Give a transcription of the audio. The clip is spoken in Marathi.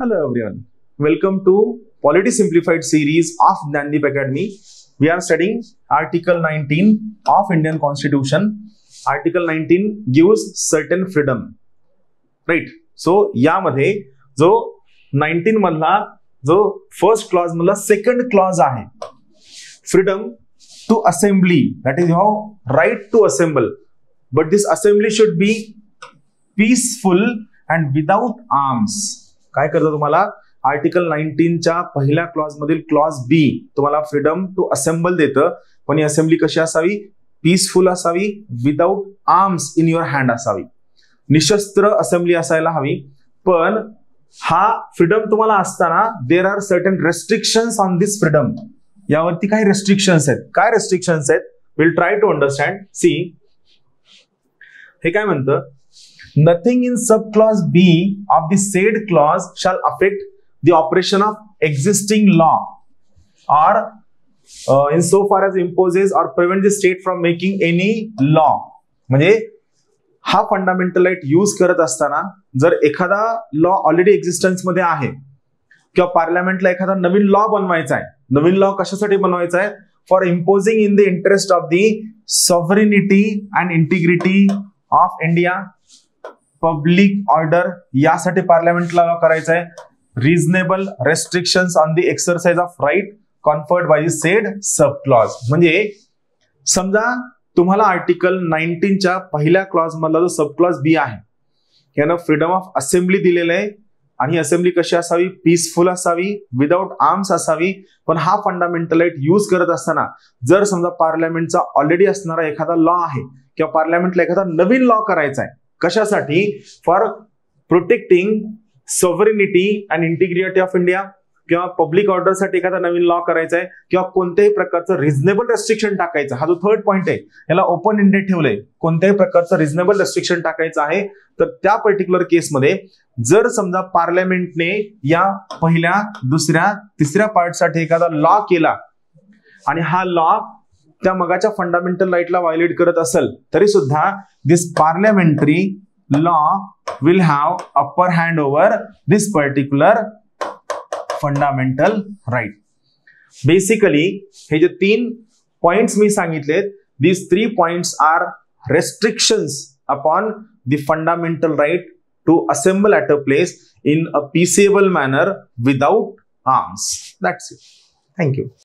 Hello everyone. Welcome to Polity Simplified series of Jnandeep Academy. We are studying Article 19 of Indian Constitution. Article 19 gives certain freedom. Right? So यामध्ये जो 19 मधला जो फर्स्ट क्लॉज मधला सेकंड क्लॉज आहे, freedom to assembly, that is your right to assemble, but this assembly should be peaceful and without arms. काय करतो तुम्हाला आर्टिकल 19 च्या पहिल्या क्लॉज मधील क्लॉज बी तुम्हाला फ्रीडम टू असेंबल देतं, पण ही असेंब्ली कशी असावी? पीसफुल असावी, without arms in your hand असावी, निशस्त्र असेंब्ली असायला हवी. पण हा फ्रीडम तुम्हाला असताना there are certain restrictions on this freedom. यावरती काही रेस्ट्रिक्शन्स आहेत. काय रेस्ट्रिक्शन्स आहेत? Will try to understand. See, हे काय म्हणतं? Nothing in subclause B of the said clause shall affect the operation of existing law or in so far as imposes or prevent the state from making any law. म्हणजे हा फंडामेंटल राईट यूज करत असताना जर एखादा लॉ ऑलरेडी एक्झिस्टन्स मध्ये आहे किंवा पार्लमेंटला एखादा नवीन लॉ बनवायचा आहे, नवीन लॉ कशासाठी बनवायचा आहे? For imposing in the interest of the sovereignty and integrity of India, public order, यासाठी पार्लमेंटला लॉ करायचा आहे. Reasonable restrictions on the exercise of right conferred by the said sub clause. म्हणजे समजा तुम्हाला आर्टिकल 19 च्या पहिल्या क्लॉज मधला जो सब क्लॉज बी आहे यानं फ्रीडम ऑफ असेंब्ली दिलेलं आहे, आणि असेंब्ली कशी असावी? पीसफुल असावी, विदाउट आर्म्स असावी. पण हा फंडामेंटल राईट यूज करत असताना जर समजा पार्लमेंटचा ऑलरेडी असणारा एखादा लॉ आहे किंवा पार्लमेंटला एखादा नवीन लॉ करायचा आहे, कशासाठी? For protecting sovereignty and integrity of India, किंवा पब्लिक ऑर्डर साठी एखादा नवीन लॉ करायचा आहे, किंवा कोणत्याही प्रकारचं रिझनेबल रेस्ट्रिक्शन टाकायचं. हा जो थर्ड पॉइंट आहे याला ओपन एंडेड ठेवलंय. कोणत्याही प्रकारचं रिझनेबल रेस्ट्रिक्शन टाकायचं आहे तर त्या पर्टिक्युलर केसमध्ये जर समजा पार्लमेंटने या पहिल्या, दुसऱ्या, तिसऱ्या पार्टसाठी एखादा लॉ केला आणि हा लॉ त्या मगाच्या फंडामेंटल राईटला व्हायोलेट करत असेल तरी सुद्धा this parliamentary law will have upper hand over this particular fundamental right. Basically हे जे 3 पॉइंट्स मी सांगितलेत, these 3 points are restrictions upon the fundamental right to assemble at a place in a peaceable manner without arms. That's it. Thank you.